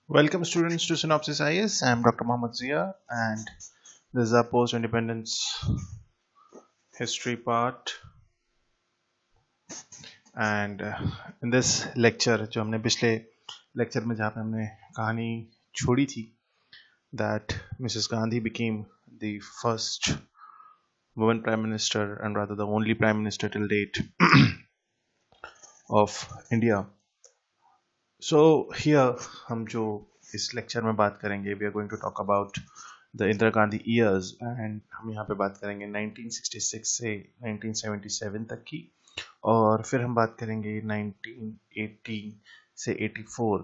Welcome students to Synopsis IS. I am Dr. Mohammad Zia and this is our post-independence history part and in this lecture जो हमने पिछले lecture में जहाँ पे हमने कहानी छोड़ी थी that Mrs. Gandhi became the first woman prime minister and rather the only prime minister till date of India. So here हम जो इस lecture में बात करेंगे we are going to talk about the Indira Gandhi years and हम यहाँ पे बात करेंगे 1966 से 1977 तक की और फिर हम बात करेंगे 1980 से 84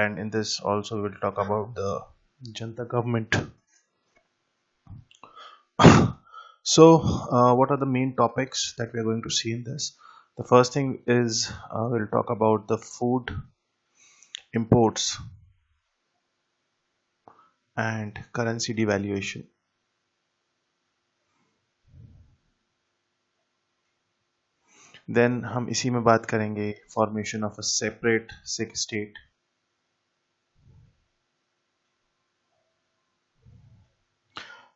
and in this also we'll talk about the Janta government. So what are the main topics that we are going to see in this? The first thing is we'll talk about the food imports and currency devaluation. Then हम इसी में बात करेंगे formation of a separate Sikh state.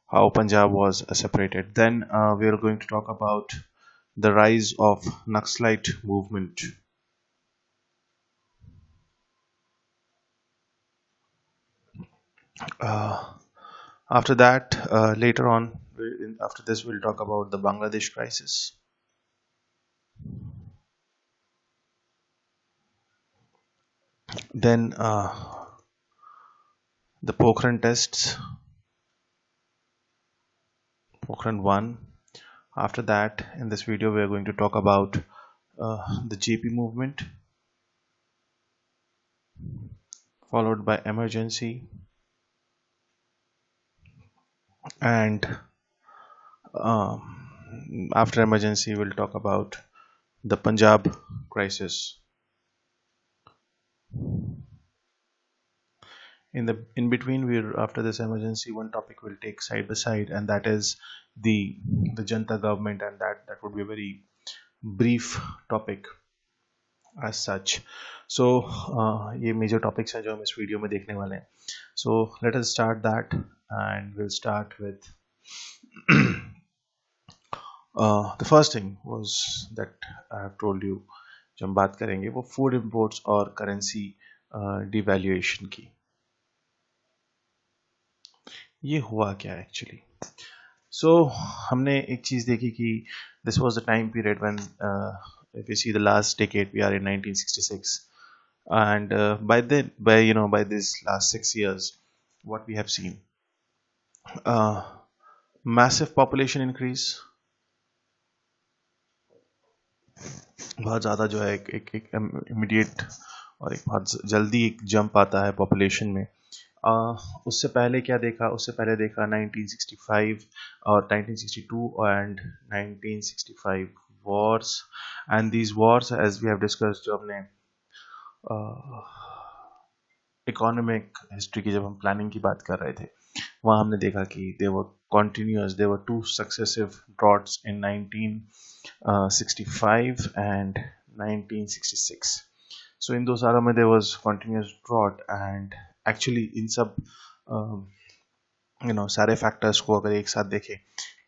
How Punjab was separated. Then we are going to talk about the rise of Naxalite movement. After that, later on, after this, we'll talk about the Bangladesh crisis. Then the Pokhran tests, Pokhran 1. After that, in this video, we are going to talk about the JP movement, followed by emergency, and after emergency, we'll talk about the Punjab crisis. In between, we're after this emergency, one topic we'll take side by side, and that is the Janta government, and that would be a very brief topic as such. So ये major topics हैं जो हम इस video में देखने वाले हैं. So let us start that, and we'll start with the first thing was that I have told you जो हम बात करेंगे वो food imports और currency devaluation की. ये हुआ क्या एक्चुअली. सो हमने एक चीज़ देखी कि this was the time period when if you see the last decade, we are in 1966, and by this last 6 years, what we have seen, massive population increase. बहुत ज़्यादा जो है एक इमीडिएट और एक बहुत जल्दी एक जंप आता है पॉपुलेशन में. उससे पहले क्या देखा, उससे पहले देखा 1965 और 1962 and 1965 wars, and these wars as we have discussed जो हमने इकोनॉमिक हिस्ट्री की जब हम प्लानिंग की बात कर रहे थे वहाँ हमने देखा कि there were two successive droughts in 1965 and 1966. So इन दो सालों में there was continuous drought, and actually इन सब सारे फैक्टर्स को अगर एक साथ देखें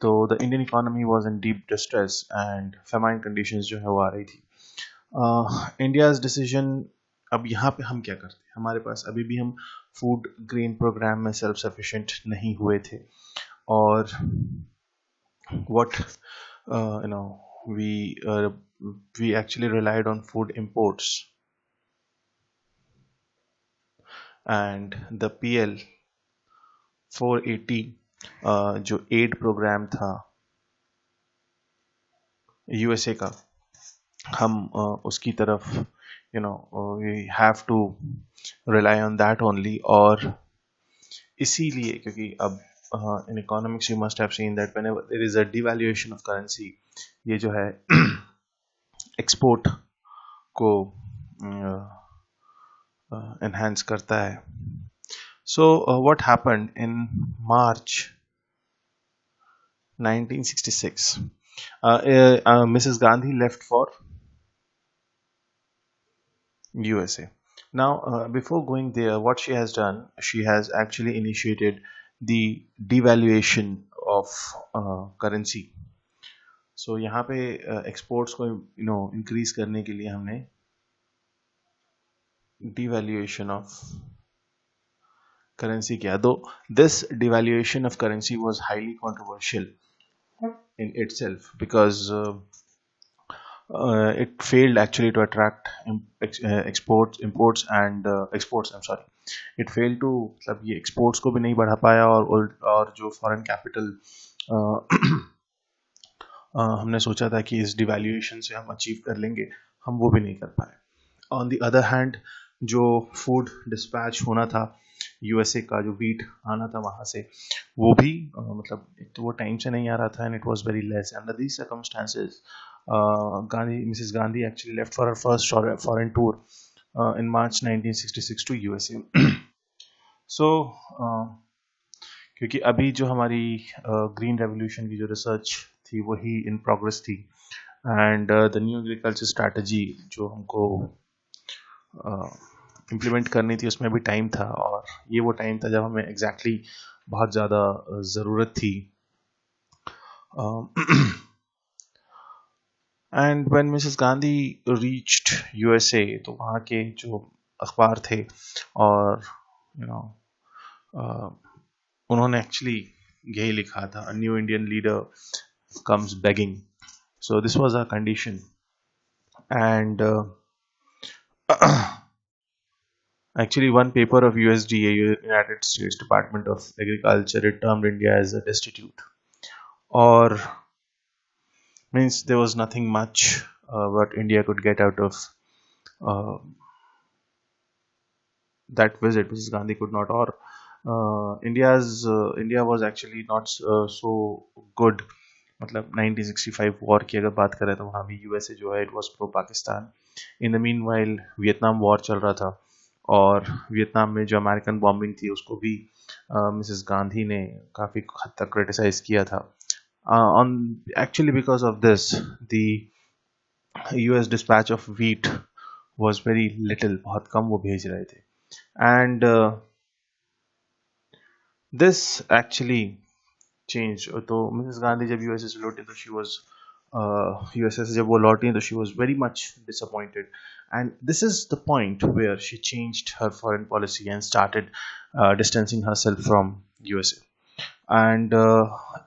तो the Indian economy was in deep distress and famine conditions जो है वो आ रही थी. इंडियाज डिसीजन, अब यहाँ पे हम क्या करते हैं, हमारे पास अभी भी हम फूड ग्रेन प्रोग्राम में सेल्फ सफिशिएंट नहीं हुए थे और what we actually relied on food imports, and the PL 480 जो एड प्रोग्राम था यूएसए का, हम उसकी तरफ we have to rely on that only. और इसीलिए क्योंकि अब in economics you must have seen that whenever there is a devaluation of currency, ये जो है एक्सपोर्ट को enhance करता है. So what happened in March 1966, Mrs. Gandhi left for USA. Now, before going there, what she has done, she has actually initiated the devaluation of currency. So यहाँ पे exports को increase करने के लिए हमने devaluation of currency किया. Though this devaluation of currency was highly controversial in itself because it failed actually to attract exports, imports and exports. I'm sorry, it failed to मतलब ये exports को भी नहीं बढ़ा पाया और जो foreign capital हमने सोचा था कि इस डिवैल्यूएशन से हम अचीव कर लेंगे, हम वो भी नहीं कर पाए. ऑन द अदर हैंड जो फूड डिस्पैच होना था यूएसए का, जो वीट आना था वहाँ से, वो भी मतलब एक तो वो टाइम से नहीं आ रहा था and it was very less. Under these circumstances Gandhi Mrs Gandhi actually left for her first foreign tour in March 1966 to USA. So क्योंकि अभी जो हमारी ग्रीन रेवोल्यूशन की जो रिसर्च थी वही इन प्रोग्रेस थी and the new agriculture strategy जो हमको इम्प्लीमेंट करनी थी उसमें भी टाइम था, और ये वो टाइम था जब हमें एग्जैक्टली बहुत ज़्यादा ज़रूरत थी. And when Mrs Gandhi reached USA तो वहाँ के जो अखबार थे और यू नो उन्होंने एक्चुअली यही लिखा था, new Indian leader comes begging. So this was our condition and actually one paper of USDA, United States Department of Agriculture, it termed India as a destitute, or means there was nothing much what India could get out of uh, that visit. Mrs. Gandhi could not, or India was actually not so good. मतलब 1965 war की अगर बात करें तो वहाँ भी USA जो है it was pro Pakistan. In the mean while Vietnam war चल रहा था और वियतनाम में जो अमेरिकन बॉम्बिंग थी उसको भी मिसेस गांधी ने काफ़ी हद तक क्रिटिसाइज किया था. On actually because of this the US dispatch of wheat was very little, बहुत कम वो भेज रहे थे. And this actually change. तो मिसेस गांधी जब यूएसए से लौटी तो शी वाज यूएसए से जब वो लौटी तो she was very much disappointed, and this is the point where she changed her foreign policy and started distancing herself from USA. And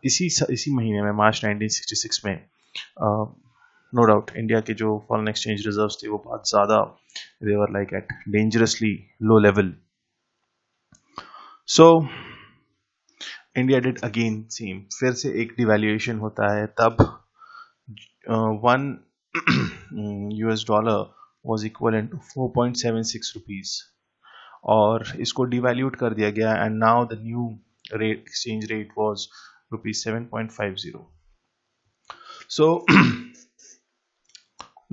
इसी महीने में मार्च 1966 में नो डाउट इंडिया के जो फॉरेन एक्सचेंज रिजर्व्स थे वो बहुत ज़्यादा, they were like at dangerously low level. So India did again same, फिर से एक डिवैल्यूएशन होता है. तब one US dollar was equivalent to 4.76 rupees, और इसको डिवैल्यूट कर दिया गया and now the new rate exchange rate was rupees 7.50. So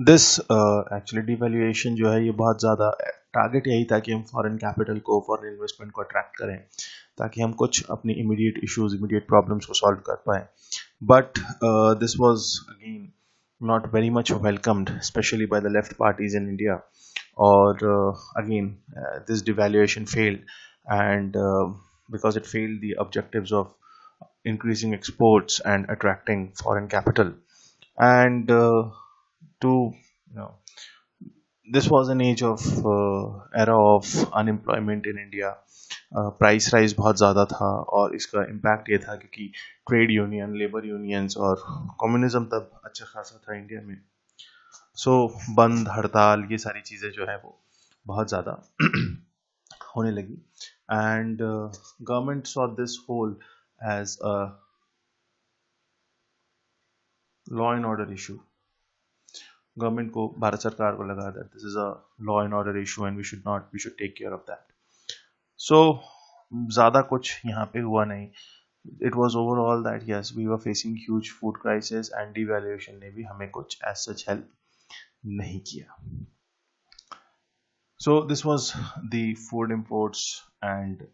this actually devaluation जो है ये बहुत ज़्यादा, टारगेट यही था कि हम फॉरेन कैपिटल को, फॉरेन इन्वेस्टमेंट को अट्रैक्ट करें ताकि हम कुछ अपनी इमीडिएट इश्यूज, इमीडिएट प्रॉब्लम्स को सॉल्व कर पाए. But this was again not very much welcomed, especially by the left parties in India. Or again, this devaluation failed, and because it failed the objectives of increasing exports and attracting foreign capital, and to you know, this was an age of era of unemployment in India. Price rise बहुत ज़्यादा था और इसका impact ये था क्योंकि trade union, labour unions और communism तब अच्छा खासा था इंडिया में. सो बंद, हड़ताल, ये सारी चीज़ें जो है वो बहुत ज़्यादा होने लगी. And government saw this whole as a law and order issue. Government को, भारत सरकार को लगा that this is a law and order issue and we should take care of that. So ज़्यादा कुछ यहाँ पे हुआ नहीं. It was overall that yes, we were facing huge food crisis and devaluation ने भी हमें कुछ as such help नहीं किया. So this was the food imports and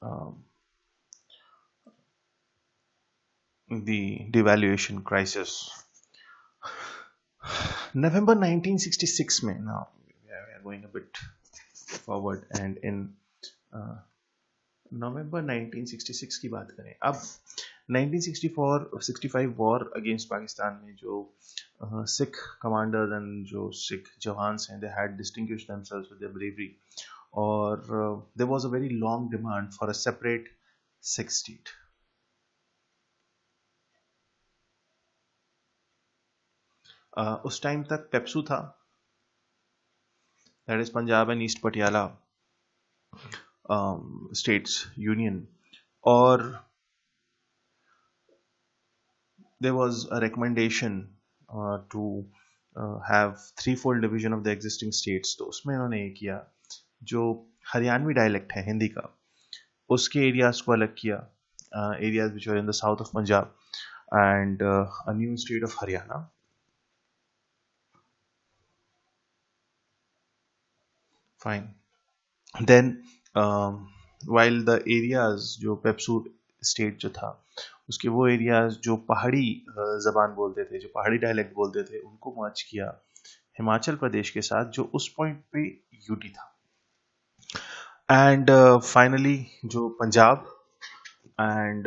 um, the devaluation crisis. November 1966 में, now we are going a bit forward. And in नवंबर 1966 की बात करें, अब 1964-65 वॉर अगेंस्ट पाकिस्तान में जो सिख कमांडर्स एंड जो सिख जवान्स हैं, they had distinguished themselves with their bravery, और there was a very long demand for a separate Sikh state. उस टाइम तक पेप्सू था, that is Punjab and east Patiala states union, और there was a recommendation to have threefold division of the existing states. तो उसमें इन्होंने ये किया, जो हरियाणवी डायलेक्ट है हिंदी का, उसके एरियाज को अलग किया, areas which are in the south of Punjab, and a new state of Haryana. Fine. Then while the areas जो पेप्सू स्टेट जो था, उसके वो एरियाज जो पहाड़ी जबान बोलते थे, जो पहाड़ी डायलेक्ट बोलते थे, उनको मर्ज किया हिमाचल प्रदेश के साथ, जो उस पॉइंट पे यूटी था. एंड फाइनली जो Punjab, and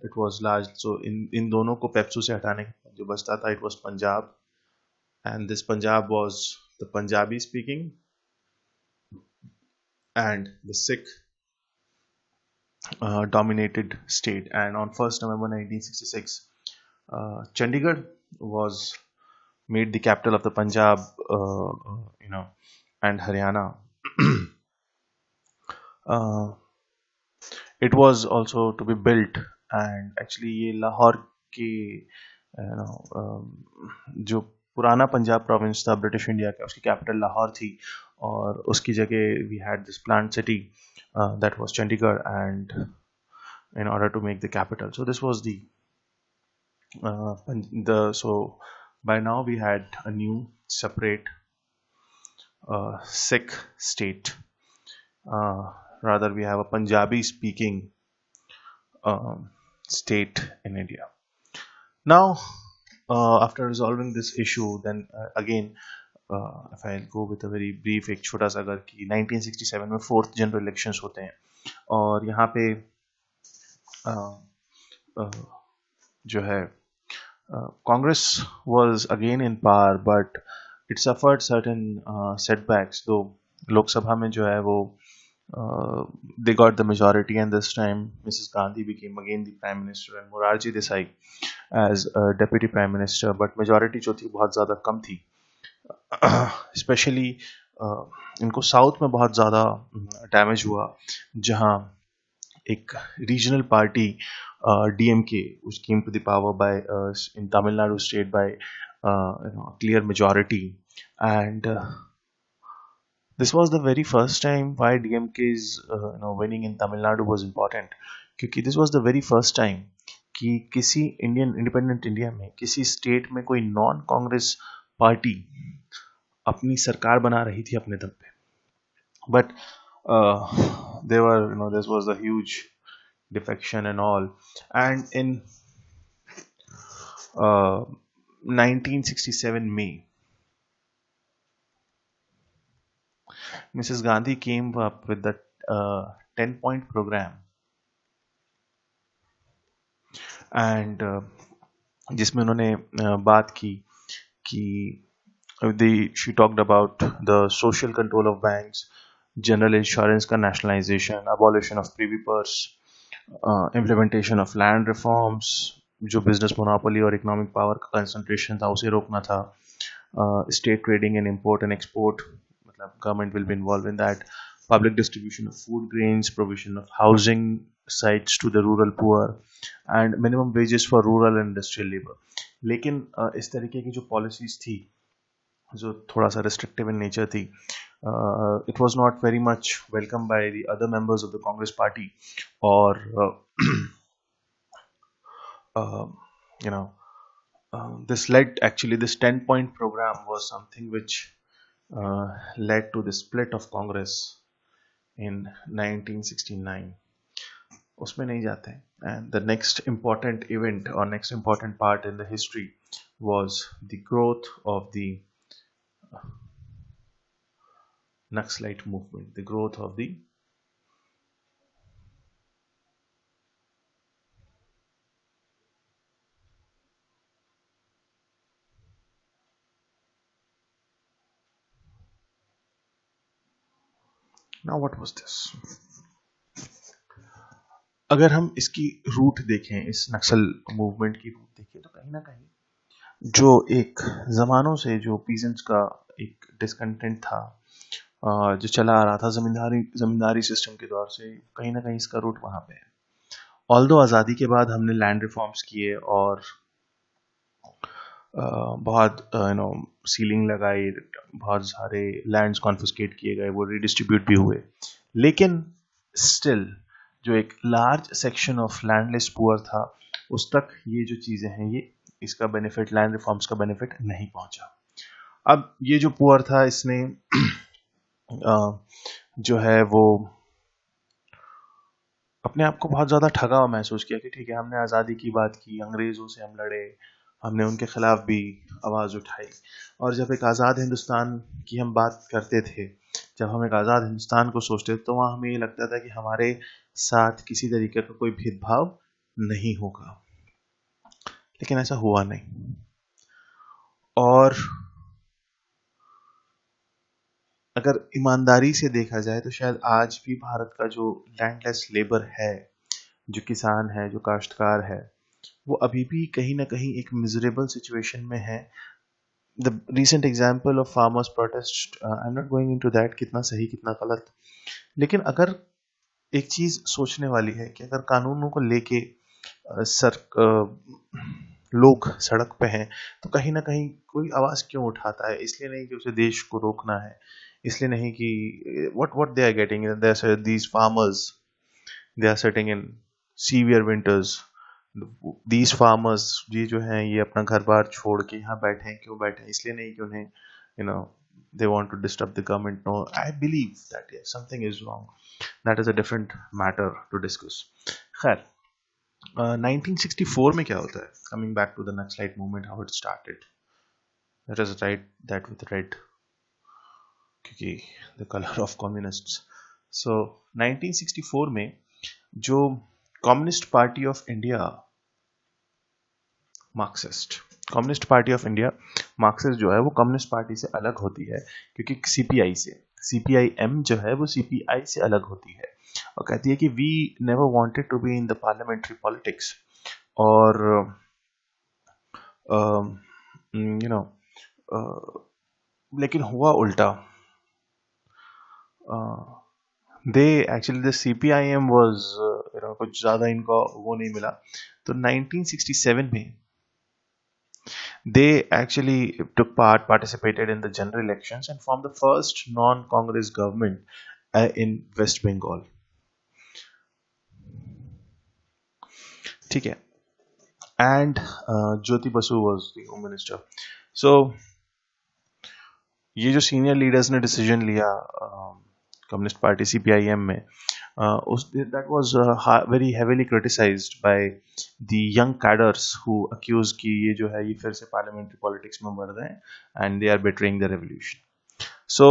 it was large, so इन दोनों को पेप्सू से हटाने के बाद जो बचता था, it was Punjab, and this Punjab was the Punjabi speaking and the Sikh dominated state. And on 1st November 1966, Chandigarh was made the capital of the Punjab, and Haryana. It was also to be built, and actually ये लाहौर के जो पुराना Punjab province था British India का, उसकी capital Lahore थी, और उसकी जगह we had this planned city that was Chandigarh, and in order to make the capital, so this was so by now we had a new separate Sikh state. Rather, we have a Punjabi speaking state in India. Now, after resolving this issue, then again, if I'll go with a very brief, एक छोटा सा अगर कि 1967 में 4th general elections होते हैं, और यहाँ पे जो है Congress was again in power, but it suffered certain setbacks. तो लोकसभा में जो है वो they got the majority, and this time Mrs. Gandhi became again the prime minister and Morarji Desai as deputy prime minister, but majority जो थी बहुत ज़्यादा कम थी. स्पेशली इनको साउथ में बहुत ज़्यादा डैमेज हुआ, जहाँ एक regional party DMK which came to the power by in Tamil Nadu state by clear majority, and this was the very first time why DMK's winning in Tamil Nadu was important, क्योंकि this was the very first time कि किसी Indian independent India में किसी state में कोई non Congress party अपनी सरकार बना रही थी अपने दम पे. But there were, this was a huge defection and all, and in 1967 May, Mrs. Gandhi came up with the 10-point program, and जिसमें उन्होंने बात की कि she talked about the social control of banks, general insurance का nationalization, abolition of privy purse, implementation of land reforms, जो business monopoly और economic power का concentration था उसे रोकना था, state trading and import and export, मतलब government will be involved in that, public distribution of food grains, provision of housing sites to the rural poor, and minimum wages for rural and industrial labor. लेकिन इस तरीके की जो policies थी जो थोड़ा सा restrictive in nature थी, it was not very much welcomed by the other members of the Congress party, or this led, actually this 10-point program was something which led to the split of Congress in 1969. उसमें नहीं जाते हैं. And the next important event or next important part in the history was the growth of the Naxalite movement, the growth of the now what was this? अगर हम इसकी root देखें, इस नक्सल movement की रूट देखें, तो कहीं ना कहीं जो एक जमानों से जो पीजेंट्स का एक डिस्कंटेंट था, जो चला आ रहा था जमींदारी सिस्टम के दौर से, कहीं ना कहीं इसका रूट वहां पे है. ऑल्दो आज़ादी के बाद हमने लैंड रिफॉर्म्स किए और बहुत सीलिंग लगाई, बहुत सारे लैंड्स कॉन्फिस्केट किए गए, वो रिडिस्ट्रीब्यूट भी हुए, लेकिन स्टिल जो एक large section of landless poor था, उस तक ये जो चीजें हैं, ये इसका बेनिफिट, लैंड रिफॉर्म्स का बेनिफिट नहीं पहुंचा. अब ये जो पुअर था, इसने जो है वो अपने आप को बहुत ज़्यादा ठगा हुआ महसूस किया कि ठीक है, हमने आज़ादी की बात की, अंग्रेज़ों से हम लड़े, हमने उनके खिलाफ भी आवाज़ उठाई, और जब एक आज़ाद हिंदुस्तान की हम बात करते थे, जब हम एक आज़ाद हिंदुस्तान को सोचते थे, तो वहाँ हमें ये लगता था कि हमारे साथ किसी तरीके का कोई भेदभाव नहीं होगा, लेकिन ऐसा हुआ नहीं. और अगर ईमानदारी से देखा जाए तो शायद आज भी भारत का जो लैंडलेस लेबर है, जो किसान है, जो काश्तकार है, वो अभी भी कहीं ना कहीं एक मिजरेबल सिचुएशन में है. The recent example of farmers protest, I am not going into that कितना सही कितना गलत, लेकिन अगर एक चीज सोचने वाली है कि अगर कानूनों को लेके लोग सड़क पे हैं, तो कहीं ना कहीं कोई आवाज क्यों उठाता है? इसलिए नहीं कि उसे देश को रोकना है, इसलिए नहीं कि what they are getting, these farmers, they are sitting in severe winters. These farmers, ये जो हैं, ये अपना घर बार छोड़ के यहाँ बैठे हैं, क्यों बैठे हैं? इसलिए नहीं कि उन्हें you know they want to disturb the government. No, I believe that yes, something is wrong. That is a different matter to discuss. खैर, 1964 में क्या होता है? Coming back to the Naxalite movement, how it started. Let us write that with red, क्योंकि the color of communists. So 1964 में जो communist party of India, communist party of India Marxist जो है, वो कम्युनिस्ट पार्टी से अलग होती है, क्योंकि सीपीआई से, सीपीआईएम जो है वो सीपीआई से अलग होती है, और कहती है कि we never wanted to be in the parliamentary politics. और यू नो लेकिन हुआ उल्टा. They actually the CPIM was कुछ ज्यादा इनको वो नहीं मिला, तो 1967 में they actually participated in the general elections and formed the first non-Congress government in West Bengal. ठीक है. And Jyoti Basu was the home minister. So ये जो सीनियर लीडर्स ने डिसीजन लिया कम्युनिस्ट पार्टी सीपीआईएम में, that was very heavily criticized by the young cadres who accused कि ये जो है, ये फिर से पार्लियामेंट्री पॉलिटिक्स में बढ़ रहे हैं and they are betraying the revolution. So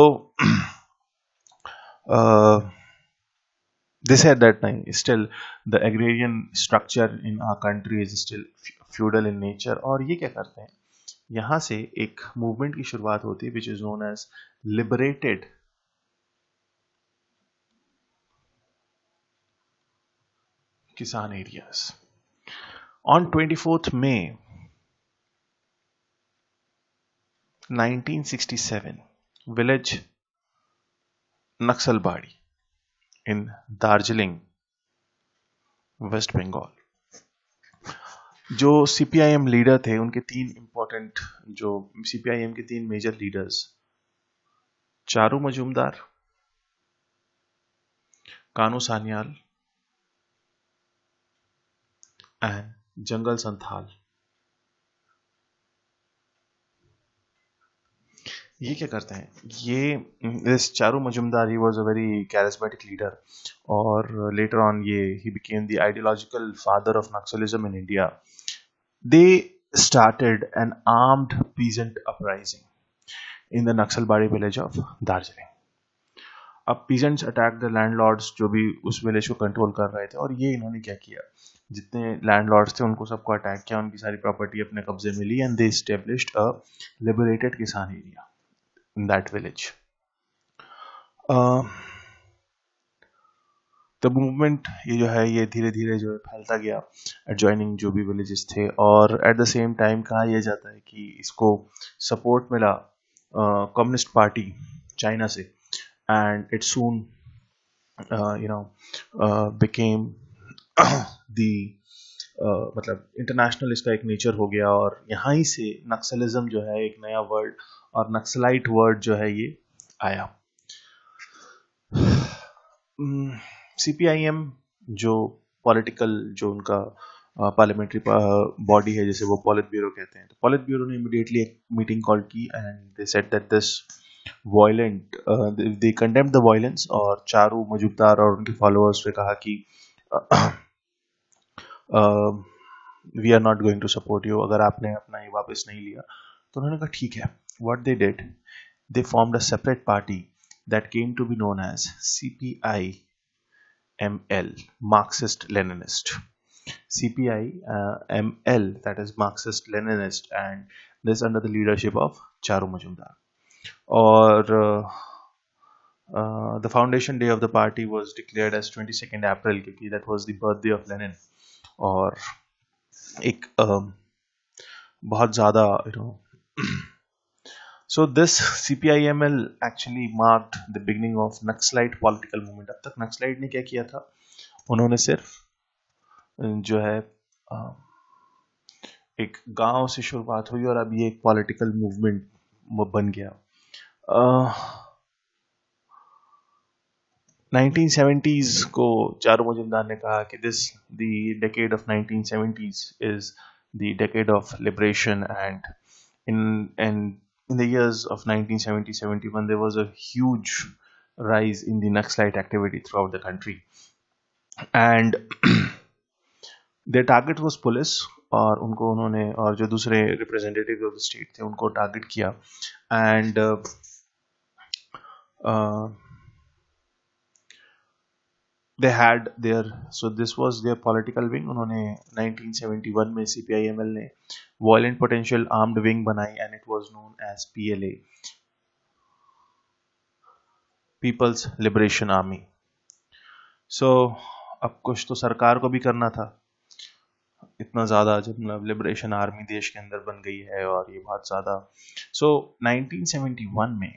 they said that time still the agrarian structure in our country is still feudal in nature. और ये क्या करते हैं, यहाँ से एक मूवमेंट की शुरुआत होती है which is known as liberated Kisan areas. On 24th May 1967, village Naxalbari in Darjeeling, West Bengal, जो सीपीआईएम लीडर थे, उनके तीन इंपॉर्टेंट, जो सीपीआईएम के तीन major leaders, Charu Majumdar, Kanu Sanyal and Jangal Santhal, ये क्या करते हैं? ये Charu Majumdar, he was a very charismatic leader, और लेटर ऑन ये he became the ideological father of Naxalism in India. They started an armed peasant uprising in the Naxalbari village of Darjeeling. अब peasants attack the landlords जो भी उस village को control कर रहे थे, और ये इन्होंने क्या किया, जितने लैंडलॉर्ड्स थे उनको सबको अटैक किया, उनकी सारी प्रॉपर्टी अपने कब्जे में ली, and they established a liberated kisan area in that village. The movement ये जो है ये धीरे धीरे जो है फैलता गया एडजॉइनिंग जो भी विलेजेस थे, और एट द सेम टाइम कहा यह जाता है कि इसको सपोर्ट मिला कम्युनिस्ट पार्टी चाइना से, and it soon you know became दी मतलब इंटरनेशनल इसका एक नेचर हो गया, और यहाँ ही से नक्सलिज्म जो है एक नया वर्ड और नक्सलाइट वर्ड जो है ये आया. सीपीआईएम जो पॉलिटिकल जो उनका पार्लियामेंट्री बॉडी है, जैसे वो पॉलिट ब्यूरो कहते हैं, तो पॉलिट ब्यूरो ने इमीडिएटली एक मीटिंग कॉल की, and they said that this violent they condemned the violence, और चारू मजुमदार और उनके फॉलोअर्स ने कहा कि we are not going to support you, अगर आपने अपना ये वापस नहीं लिया. तो उन्होंने कहा ठीक है. What they did, they formed a separate party that came to be known as CPI-ML, Marxist-Leninist. CPI-ML, that is Marxist-Leninist, and this under the leadership of Charu Majumdar. Or the foundation day of the party was declared as 22nd April, क्योंकि that was the birthday of Lenin. और एक बहुत ज़्यादा So this CPIML actually marked the beginning of Naxalite political movement. अब तक naxalite ने क्या किया था, उन्होंने सिर्फ जो है एक गांव से शुरुआत हुई, और अब ये एक पॉलिटिकल मूवमेंट बन गया. 1970s को चारू मजुमदार ने कहा कि the decade of 1970s is the decade of liberation, and in the years of 1970-71 there was a huge rise in the Naxalite activity throughout the country, and their target was police, और उनको उन्होंने और जो दूसरे representative of the state थे उनको target किया, and they had their, so this was their political wing. उन्होंने 1971 में CPIML ने violent potential armed wing बनाई, and it was known as PLA, People's Liberation Army. So अब कुछ तो सरकार को भी करना था, इतना ज़्यादा जब मतलब लिबरेशन आर्मी देश के अंदर बन गई है और ये बहुत ज़्यादा. So 1971 में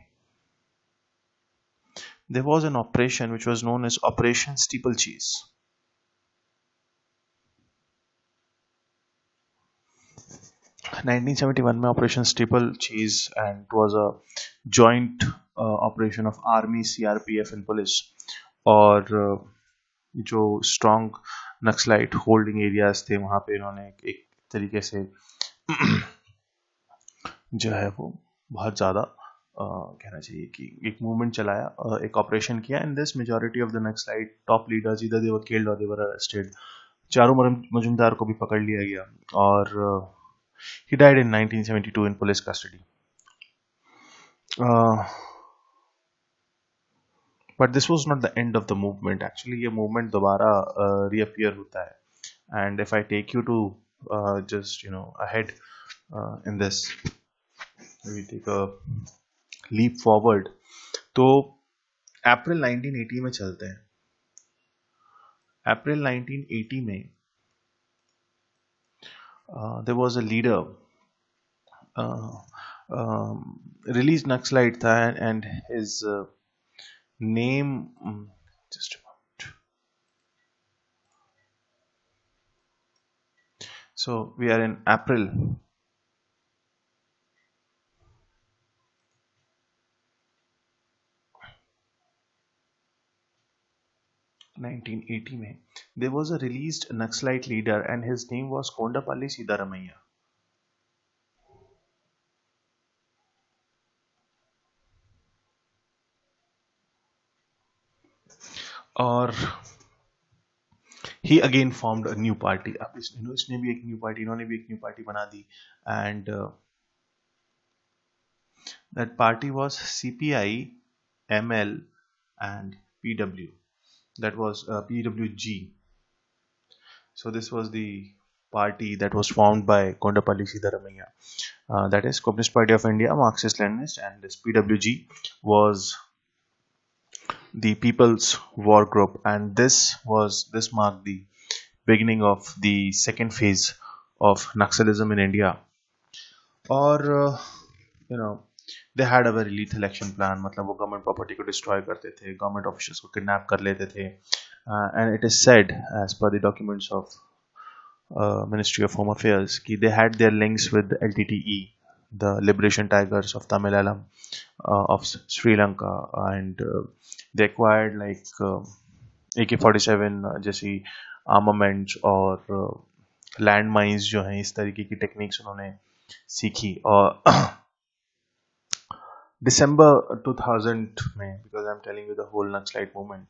there was an operation which was known as Operation Steeplechase. In 1971 में ऑपरेशन स्टीपल चीज, and it was a joint operation of army, CRPF and police, और जो स्ट्रॉन्ग नक्सलाइट होल्डिंग एरियाज थे वहाँ पे इन्होंने एक तरीके से जो है वो बहुत ज़्यादा कहना चाहिए कि एक मूवमेंट चलाया, एक ऑपरेशन किया. In this majority of the naxalite top leaders either they were killed और दे वर अरेस्टेड. चारू मजुमदार को भी पकड़ लिया गया, और he died in 1972 in police custody. But this was not the end of the movement. Actually, ये movement दोबारा reappear होता है. And if I take you to just ahead in this, we take a leap forward. तो अप्रैल 1980 में चलते हैं. अप्रैल 1980 में there was a leader, released Naxalite था, and his name, just a moment. So we are in April 1980 में there was a released Naxalite leader, and his name was Kondapalli Siddharamaiah. और he again formed a new party. अब इसने भी एक new party, इन्होंने भी एक new party बना दी, and that party was CPI ML, and PW. That was PWG. So this was the party that was formed by Kondapalli Siddharamaiah. That is Communist Party of India, Marxist-Leninist, and this PWG was the People's War Group, and this marked the beginning of the second phase of Naxalism in India. और you know they had a very lethal action plan. मतलब वो government property को destroy करते थे, government officers को kidnap कर लेते थे, and it is said as per the documents of Ministry of Home Affairs कि they had their links with the LTTE, the Liberation Tigers of Tamil of Sri Lanka, and they acquired like AK-47 जैसी armaments और land mines जो हैं, इस तरीके की techniques उन्होंने सीखी. और दिसंबर 2000 में, because I am telling you the whole Naxalite movement,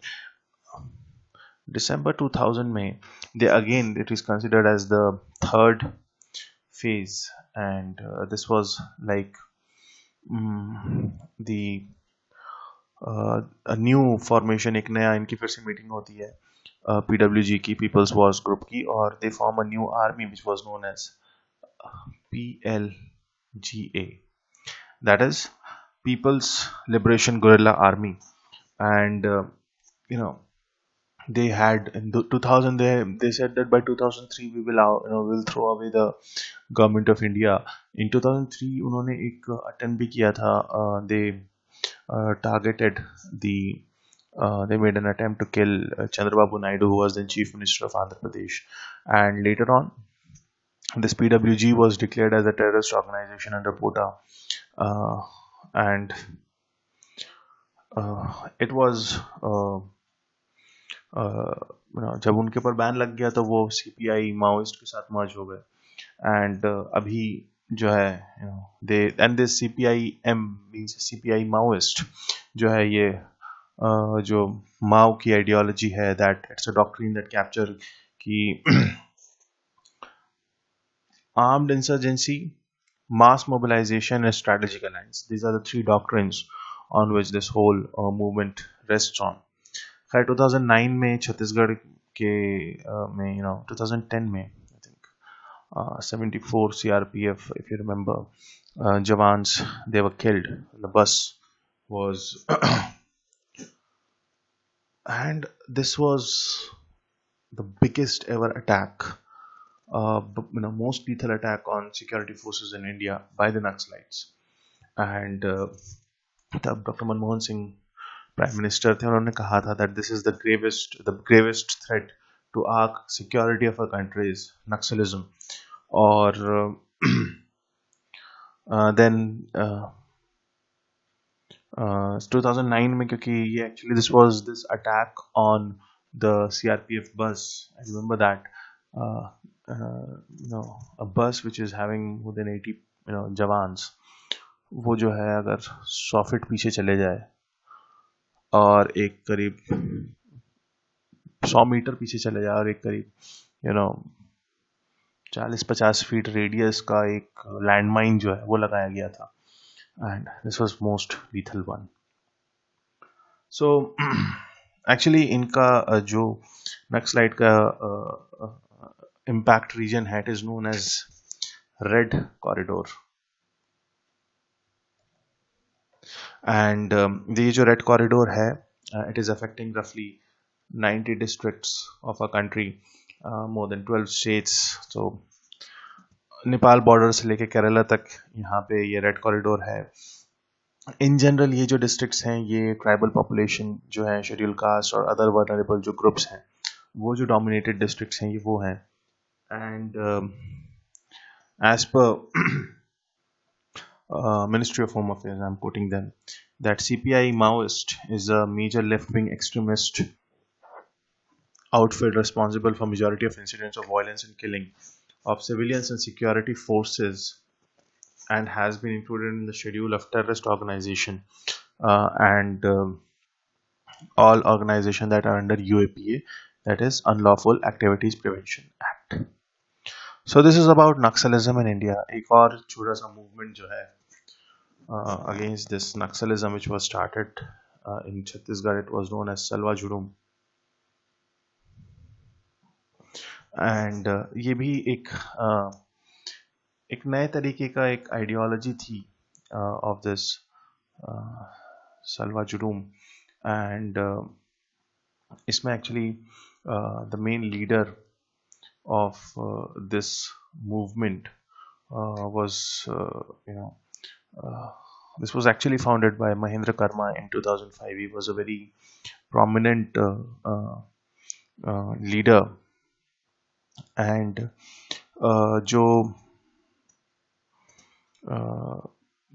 December 2000 में they again, it is considered as the third phase, and this was like the a new formation. एक नया इनकी फिर से मीटिंग होती है PWG की, पीपल्स वॉर्स ग्रुप की, और they form a new army which was known as PLGA, that is People's Liberation Guerrilla Army. And you know they had in 2000, they said that by 2003 we will we'll throw away the government of India. In 2003 उन्होंने एक attempt भी किया था. They targeted the they made an attempt to kill Chandrababu Naidu, who was then Chief Minister of Andhra Pradesh, and later on this PWG was declared as a terrorist organization under POTA, and it was जब उनके ऊपर ban लग गया तो वो CPI Maoist के साथ मर्ज हो गए. एंड अभी जो है they and this CPIM means CPI Maoist जो है, ये जो माओ की आइडियोलॉजी है, that it's a doctrine that capture की armed insurgency, mass mobilization and strategic alliance. These are the three doctrines on which this whole movement rests on. खैर 2009 में छत्तीसगढ़ के में 2010 में I think 74 CRPF, if you remember, jawans, they were killed. The bus was and this was the biggest ever attack, most lethal attack on security forces in India by the Naxalites. And तब Dr. Manmohan Singh prime minister थे, उन्होंने कहा था that this is the gravest threat to our security of our country is Naxalism. और then 2009 में, क्योंकि ये actually this attack on the CRPF bus, I remember that, a bus which is having more than 80 jawans, वो जो है अगर 100 feet पीछे चले जाए और एक करीब 100 मीटर पीछे चले जाए और एक करीब 40-50 फीट रेडियस का एक लैंडमाइन जो है वो लगाया गया था, and this was most lethal one. So actually इनका जो नक्सलाइट का इम्पैक्ट रीजन है, it is known as red corridor. And ये जो रेड कॉरिडोर है, it is affecting roughly 90 districts of our country, more than 12 states. So Nepal border से लेके केरला तक यहाँ पे ये रेड कॉरिडोर है. इन जनरल ये जो डिस्ट्रिक्ट्स हैं, ये ट्राइबल पॉपुलेशन जो है, शेड्यूल कास्ट और अदर वर्नरेबल जो ग्रुप्स हैं, वो जो डोमिनेटेड डिस्ट्रिक्ट्स हैं, ये वो हैं. And as per Ministry of Home Affairs, I'm quoting them, that CPI Maoist is a major left-wing extremist outfit responsible for majority of incidents of violence and killing of civilians and security forces, and has been included in the schedule of terrorist organization and all organizations that are under UAPA, that is Unlawful Activities Prevention Act. So this is about Naxalism in India. एक और छोटा सा movement जो है against this Naxalism which was started in Chhattisgarh it was known as Salwa Judum. And ये भी एक नए तरीके का एक आइडियोलॉजी थी of this Salwa Judum and इसमें actually the main leader of this movement was you know this was actually founded by Mahendra Karma in 2005. He was a very prominent leader and जो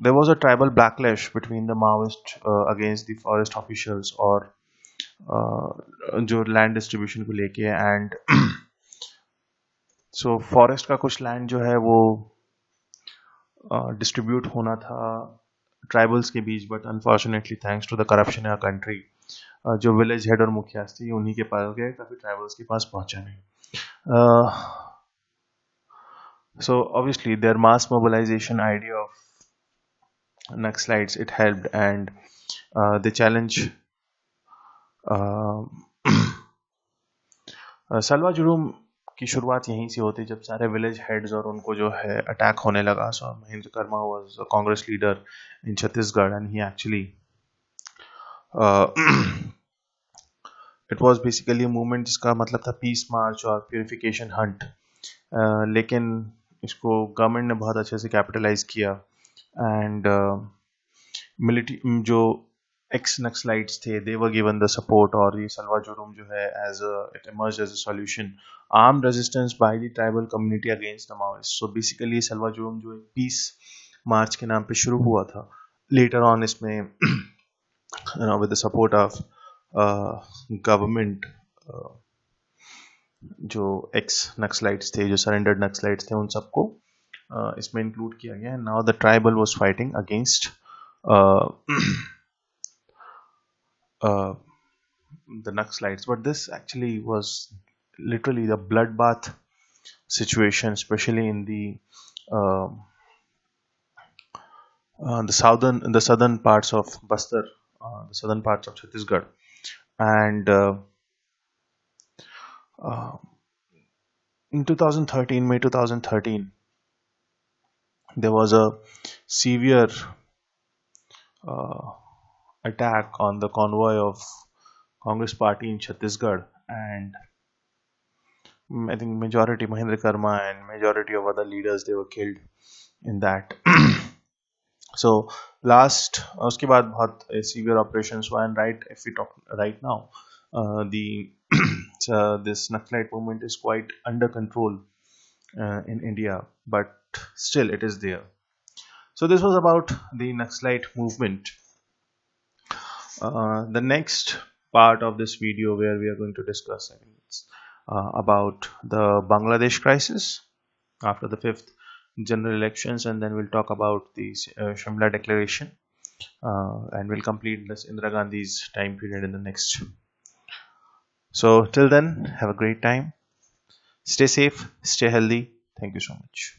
there was a tribal backlash between the Maoists against the forest officials और जो land distribution को लेके and so forest का कुछ land जो है वो डिस्ट्रीब्यूट होना था ट्राइबल्स के बीच, but unfortunately thanks to the corruption in our country जो विलेज हेड और मुखिया थे उन्हीं के पास गए, कभी ट्राइबल्स के पास पहुंचा नहीं. So obviously their mass mobilization idea of Naxalites, it helped, and they challenge सलवा जुडूम की शुरुआत यहीं से होती जब सारे विलेज हेड्स और उनको जो है अटैक होने लगा. So Mahendra Karma was a Congress leader in Chhattisgarh and he actually it was basically a movement जिसका मतलब था पीस मार्च और प्यूरिफिकेशन हंट. लेकिन इसको गवर्नमेंट ने बहुत अच्छे से कैपिटलाइज किया एंड मिलिट्री जो एक्स नक्सलाइट्स थे they were given the support, और ये सलवा जुडूम जो है as it emerged as a solution arm resistance by the tribal community against the Maoist. So basically Salwa Judum जो एक पीस मार्च के नाम पे शुरू हुआ था, लेटर ऑन इसमें with the support of government जो एक्स नक्सलाइट्स थे, जो सरेंडर्ड नक्सलाइट्स थे, उन सबको इसमें इंक्लूड किया गया. Now the tribal was fighting against the Naxalites, but this actually was literally the bloodbath situation, especially in the southern parts of Bastar, the southern parts of Chhattisgarh, and in 2013, May 2013, there was a severe attack on the convoy of Congress party in Chhattisgarh, and I think majority Mahendra Karma and majority of other leaders, they were killed in that. So last उसके बाद बहुत severe operations हुआ, and right, if we talk right now, this Naxalite movement is quite under control in India, but still it is there. So this was about the Naxalite movement. The next part of this video where we are going to discuss about the Bangladesh crisis after the 5th general elections, and then we'll talk about the Shimla Declaration, and we'll complete this Indira Gandhi's time period in the next. So till then, have a great time. Stay safe, stay healthy. Thank you so much.